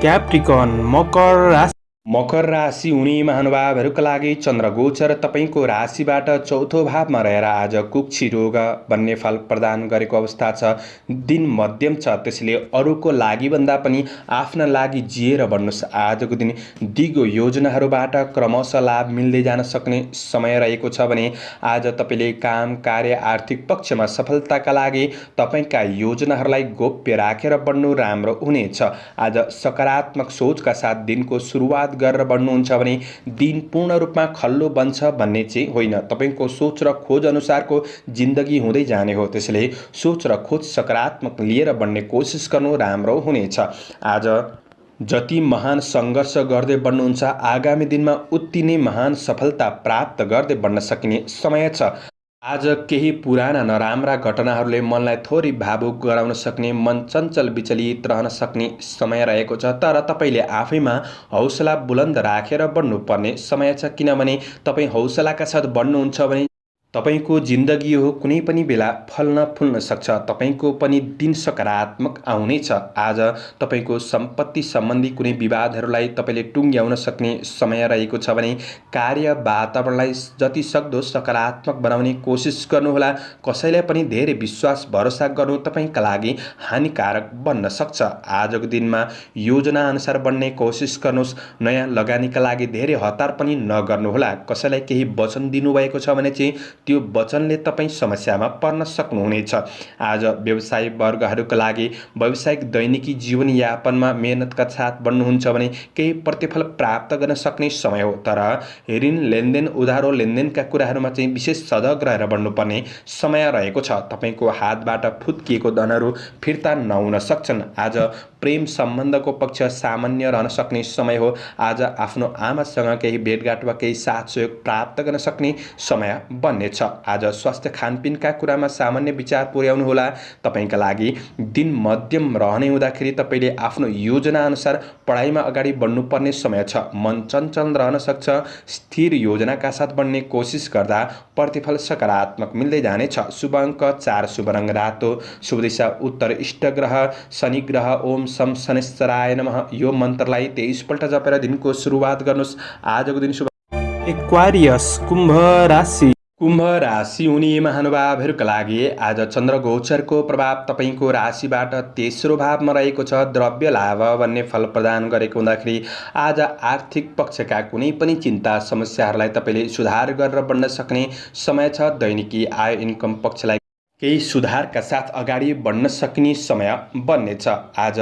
क्याप्रिकन मकर राशि हुने महानुभावहरूका लागि चन्द्रगोचर तपाईँको राशिबाट चौथो भावमा रहेर आज कुक्षी रोग भन्ने फल प्रदान गरेको अवस्था छ। दिन मध्यम छ, त्यसले अरूको लागि भन्दा पनि आफ्ना लागि जिएर बढ्नुहोस्। आजको दिन दिगो योजनाहरूबाट क्रमशः लाभ मिल्दै जान सक्ने समय रहेको छ भने आज तपाईँले काम कार्य आर्थिक पक्षमा सफलताका लागि तपाईँका योजनाहरूलाई गोप्य राखेर बढ्नु राम्रो हुनेछ। आज सकारात्मक सोचका साथ दिनको सुरुवात गरेर बढ्नुहुन्छ भने दिन पूर्ण रूपमा खल्लो बन्छ भन्ने चाहिँ होइन। तपाईँको सोच र खोज अनुसारको जिन्दगी हुँदै जाने हो। त्यसैले सोच र खोज सकारात्मक लिएर बढ्ने कोसिस गर्नु राम्रो हुनेछ। आज जति महान सङ्घर्ष गर्दै बढ्नुहुन्छ आगामी दिनमा उति नै महान सफलता प्राप्त गर्दै बढ्न सकिने समय छ। आज केही पुराना नराम्रा घटनाहरूले मनलाई थोरै भावुक गराउन सक्ने, मन चञ्चल विचलित रहन सक्ने समय रहेको छ। तर तपाईँले आफैमा हौसला बुलन्द राखेर बढ्नुपर्ने समय छ। किनभने तपाईँ हौसलाका साथ बढ्नुहुन्छ भने तपाईको जिन्दगी हो कुनै पनि बेला फल्न फुल्न सक्छ। तपाईको पनि दिन सकारात्मक आउनेछ। आज तपाईको सम्पत्ति सम्बन्धी कुनै विवादहरूलाई तपाईले टुङ्ग्याउन सक्ने समय रहेको छ भने कार्य वातावरणलाई जति सक्दो सकारात्मक बनाउने कोसिस गर्नुहोला। कसैलाई पनि धेरै विश्वास भरोसा गर्नु तपाईका लागि हानिकारक बन्न सक्छ। आजको दिनमा योजना अनुसार बन्ने कोसिस गर्नुहोस्। नयाँ लगानीका लागि धेरै हतार पनि नगर्नुहोला। कसैलाई केही वचन दिनुभएको छ भने चाहिँ त्यो वचनले तपाईँ समस्यामा पर्न सक्नुहुनेछ। आज व्यवसायी वर्गहरूका लागि व्यावसायिक दैनिकी जीवनयापनमा मेहनतका साथ बढ्नुहुन्छ भने केही प्रतिफल प्राप्त गर्न सक्ने समय हो। तर ऋण लेनदेन उधारो लेनदेनका कुराहरूमा चाहिँ विशेष सजग रहेर बढ्नुपर्ने समय रहेको छ। तपाईँको हातबाट फुत्किएको धनहरू फिर्ता नहुन सक्छन्। आज प्रेम सम्बन्धको पक्ष सामान्य रहन सक्ने समय हो। आज आफ्नो आमासँग केही भेटघाट वा केही साथ सहयोग प्राप्त गर्न सक्ने समय बन्नेछ। आज स्वास्थ्य खानपिनका कुरामा सामान्य विचार पुर्याउनुहोला। तपाईँका लागि दिन मध्यम रहने हुँदाखेरि तपाईँले आफ्नो योजना अनुसार पढाइमा अगाडि बढ्नुपर्ने समय छ। मन चञ्चल रहन सक्छ। स्थिर योजनाका साथ बढ्ने कोसिस गर्दा प्रतिफल सकारात्मक मिल्दै जानेछ। शुभ अङ्क 4, शुभ रङ रातो, शुभ दिशा उत्तर, इष्ट ग्रह शनि ग्रह। ओम सम शनिश्चराय नमः। यो मन्त्रलाई 23 पल्ट जपेर दिनको सुरुवात गर्नुहोस्। आजको दिन शुभ। एक्वारियस कुम्भ राशि। कुम्भ राशि हुने महानुभावहरूका लागि आज चन्द्र गोचरको प्रभाव तपाईँको राशिबाट तेस्रो भावमा रहेको छ। द्रव्य लाभ भन्ने फल प्रदान गरेको हुँदाखेरि आज आर्थिक पक्षका कुनै पनि चिन्ता समस्याहरूलाई तपाईँले सुधार गरेर बढ्न सक्ने समय छ। दैनिकी आय इन्कम पक्षलाई केही सुधारका साथ अगाडि बढ्न सक्ने समय बन्नेछ। आज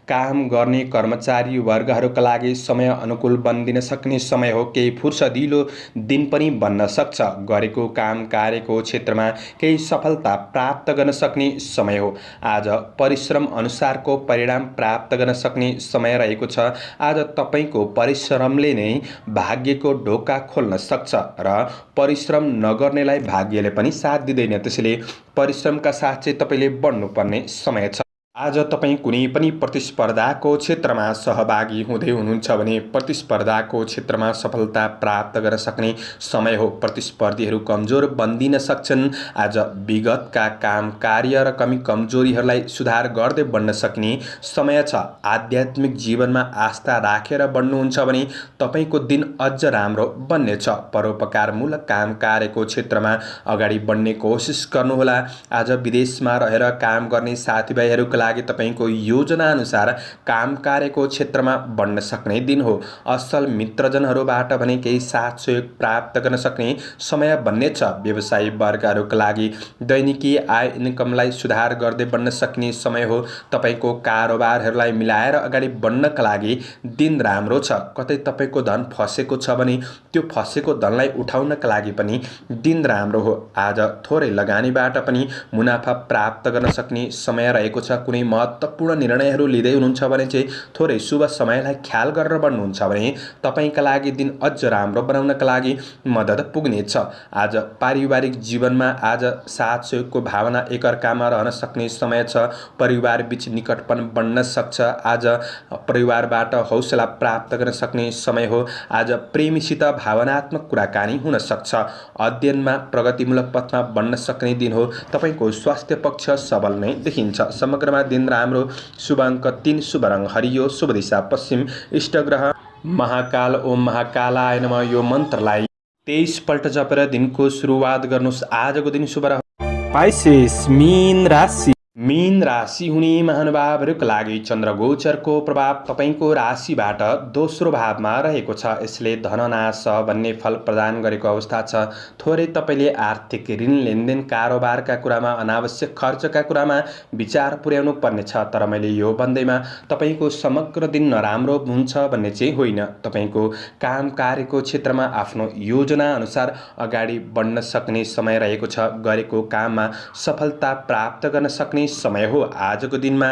काम गर्ने कर्मचारी वर्गहरूका लागि समय अनुकूल बनिदिन सक्ने समय हो। केही फुर्सदिलो दिन पनि बन्न सक्छ। गरेको काम कार्यको क्षेत्रमा केही सफलता प्राप्त गर्न सक्ने समय हो। आज परिश्रम अनुसारको परिणाम प्राप्त गर्न सक्ने समय रहेको छ। आज तपाईँको परिश्रमले नै भाग्यको ढोका खोल्न सक्छ र परिश्रम नगर्नेलाई भाग्यले पनि साथ दिँदैन। त्यसैले परिश्रमका साथ चाहिँ तपाईँले बढ्नुपर्ने समय छ। आज तपाईँ कुनै पनि प्रतिस्पर्धाको क्षेत्रमा सहभागी हुँदै हुनुहुन्छ भने प्रतिस्पर्धाको क्षेत्रमा सफलता प्राप्त गर्न सक्ने समय हो। प्रतिस्पर्धीहरू कमजोर बन्दिन सक्छन्। आज विगतका काम कार्य र कमजोरीहरूलाई सुधार गर्दै बढ्न सक्ने समय छ। आध्यात्मिक जीवनमा आस्था राखेर बढ्नुहुन्छ भने तपाईँको दिन अझ राम्रो बन्नेछ। परोपकारमूलक काम कार्यको क्षेत्रमा अगाडि बढ्ने कोसिस गर्नुहोला। आज विदेशमा रहेर काम गर्ने साथीभाइहरूका लागि तपाईको योजना अनुसार काम कार्यको क्षेत्रमा बढ्न सक्ने दिन हो। असल मित्रजनहरूबाट भने केही साथ सहयोग प्राप्त गर्न सक्ने समय बन्नेछ। व्यवसायी वर्गहरूका लागि दैनिकी आय इन्कमलाई सुधार गर्दै बढ्न सक्ने समय हो। तपाईको कारोबारहरूलाई मिलाएर अगाडि बढ्नका लागि दिन राम्रो छ। कतै तपाईको धन फसेको छ भने त्यो फसेको धनलाई उठाउनका लागि पनि दिन राम्रो हो। आज थोरै लगानीबाट पनि मुनाफा प्राप्त गर्न सक्ने समय रहेको छ। कुनै महत्त्वपूर्ण निर्णयहरू लिँदै हुनुहुन्छ भने चाहिँ थोरै शुभ समयलाई ख्याल गरेर बढ्नुहुन्छ भने तपाईँका लागि दिन अझ राम्रो बनाउनका लागि मद्दत पुग्नेछ। आज पारिवारिक जीवनमा आज साथ सहयोगको भावना एकअर्कामा रहन सक्ने समय छ। परिवार बीच निकटपन बढ्न सक्छ। आज परिवारबाट हौसला प्राप्त गर्न सक्ने समय हो। आज प्रेमीसित भावनात्मक कुराकानी हुन सक्छ। अध्ययनमा प्रगतिमूलक पथमा बढ्न सक्ने दिन हो। तपाईँको स्वास्थ्य पक्ष सबल नै देखिन्छ। समग्रमा दिन राम्रो। शुभ अङ्क 3, शुभ रङ हरियो, शुभ दिशा पश्चिम, इष्ट ग्रह महाकाल। ओम महाकालाय नमः। यो मन्त्रलाई 23 पल्ट जपेर दिनको सुरुवात गर्नुहोस्। आजको दिन शुभ रह। पाइसेस मीन राशि। मीन राशि हुने महानुभावहरूका लागि चन्द्र गोचरको प्रभाव तपाईँको राशिबाट दोस्रो भावमा रहेको छ। यसले धननाश भन्ने फल प्रदान गरेको अवस्था छ। थोरै तपाईँले आर्थिक ऋण लेनदेन कारोबारका कुरामा अनावश्यक खर्चका कुरामा विचार पुर्याउनु पर्नेछ। तर मैले यो भन्दैमा तपाईँको समग्र दिन नराम्रो हुन्छ भन्ने चाहिँ होइन। तपाईँको काम कार्यको क्षेत्रमा आफ्नो योजना अनुसार अगाडि बढ्न सक्ने समय रहेको छ। गरेको काममा सफलता प्राप्त गर्न सक्ने समय हो। आजको दिनमा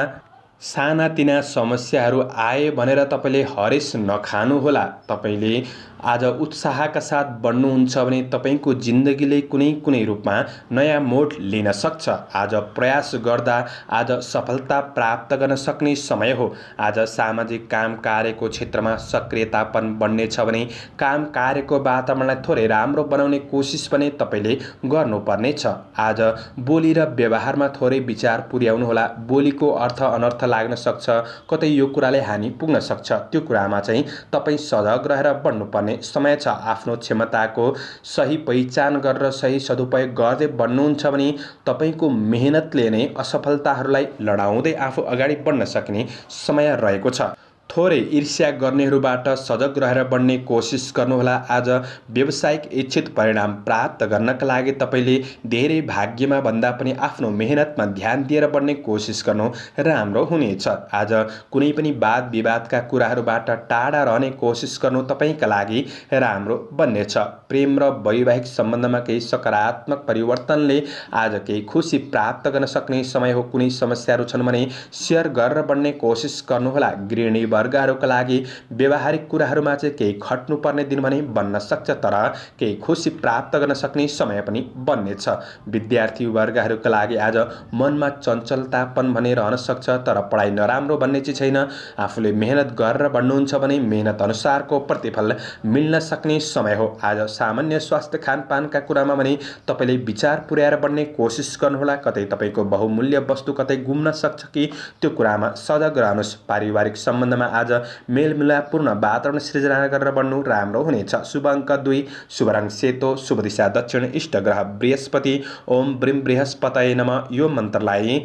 सानातिना समस्याहरू आए भनेर तपाईँले हरेस नखानुहोला। तपाईँले आज उत्साहका साथ बढ्नुहुन्छ भने तपाईँको जिन्दगीले कुनै रूपमा नयाँ मोड लिन सक्छ। आज प्रयास गर्दा आज सफलता प्राप्त गर्न सक्ने समय हो। आज सामाजिक काम कार्यको क्षेत्रमा सक्रियतापन बढ्नेछ भने काम कार्यको वातावरणलाई थोरै राम्रो बनाउने कोसिस पनि तपाईँले गर्नुपर्नेछ। आज बोली र व्यवहारमा थोरै विचार पुर्याउनुहोला। बोलीको अर्थ अनर्थ लाग्न सक्छ। कतै यो कुराले हानि पुग्न सक्छ। त्यो कुरामा चाहिँ तपाईँ सजग रहेर बढ्नुपर्ने समय छ। आफ्नो क्षमताको सही पहिचान गरेर सही सदुपयोग गर्दै बढ्नुहुन्छ भने तपाईँको मेहनतले नै असफलताहरूलाई लडाउँदै आफू अगाडि बढ्न सक्ने समय रहेको छ। थोरै ईर्ष्या गर्नेहरूबाट सजग रहेर बढ्ने कोसिस गर्नुहोला। आज व्यावसायिक इच्छित परिणाम प्राप्त गर्नका लागि तपाईँले धेरै भाग्यमा भन्दा पनि आफ्नो मेहनतमा ध्यान दिएर बढ्ने कोसिस गर्नु राम्रो हुनेछ। आज कुनै पनि वाद विवादका कुराहरूबाट टाढा रहने कोसिस गर्नु तपाईँका लागि राम्रो बन्नेछ। प्रेम र वैवाहिक सम्बन्धमा केही सकारात्मक परिवर्तनले आज केही खुसी प्राप्त गर्न सक्ने समय हो। कुनै समस्याहरू छन् भने सेयर गरेर बढ्ने कोसिस गर्नुहोला। गृहिणी वर्गहरूका लागि व्यवहारिक कुराहरूमा चाहिँ केही खट्नुपर्ने दिन भने बन्न सक्छ, तर केही खुसी प्राप्त गर्न सक्ने समय पनि बन्नेछ। विद्यार्थी वर्गहरूका लागि आज मनमा चञ्चलतापन भने रहन सक्छ, तर पढाइ नराम्रो भन्ने चाहिँ छैन। आफूले मेहनत गरेर बढ्नुहुन्छ भने मेहनत अनुसारको प्रतिफल मिल्न सक्ने समय हो। आज सामान्य स्वास्थ्य खानपानका कुरामा भने तपाईँले विचार पुर्याएर बढ्ने कोसिस गर्नुहोला। कतै तपाईँको बहुमूल्य वस्तु कतै गुम्न सक्छ कि त्यो कुरामा सजग रहनुहोस्। पारिवारिक सम्बन्धमा आज मेलमिलापपूर्ण वातावरण सृजना गरेर बढ्नु राम्रो हुनेछ। शुभ अङ्क 2, शुभ रङ सेतो, शुभ दिशा दक्षिण, इष्ट ग्रह बृहस्पति। ओम ब्रीम बृहस्पतये नमः। यो मन्त्रलाई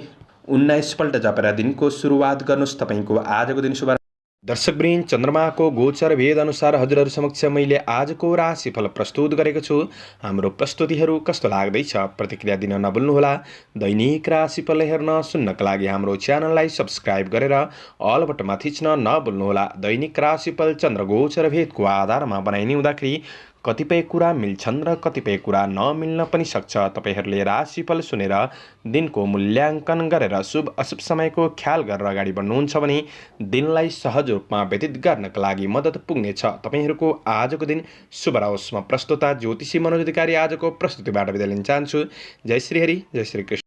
19 पल्ट जपेर दिनको सुरुवात गर्नुहोस्। तपाईँको आजको दिन शुभ। दर्शकवृन्द, चन्द्रमाको गोचर भेद अनुसार हजुरहरू समक्ष मैले आजको राशिफल प्रस्तुत गरेको छु। हाम्रो प्रस्तुतिहरू कस्तो लाग्दैछ प्रतिक्रिया दिन नभुल्नुहोला। दैनिक राशिफल हेर्न सुन्नका लागि हाम्रो च्यानललाई सब्स्क्राइब गरेर अल बटनमा थिच्न नभुल्नुहोला। दैनिक राशिफल चन्द्र गोचर भेदको आधारमा बनाइने हुँदाखेरि कतिपय कुरा मिल्छन् र कतिपय कुरा नमिल्न पनि सक्छ। तपाईँहरूले राशिफल सुनेर दिनको मूल्याङ्कन गरेर शुभ अशुभ समयको ख्याल गरेर अगाडि बढ्नुहुन्छ भने दिनलाई सहज रूपमा व्यतीत गर्नका लागि मद्दत पुग्नेछ। तपाईँहरूको आजको दिन शुभ रहोस्। म प्रस्तुता ज्योतिषी मनोज अधिकारी आजको प्रस्तुतिबाट बिदा लिन चाहन्छु। जय श्री हरि, जय श्री कृष्ण।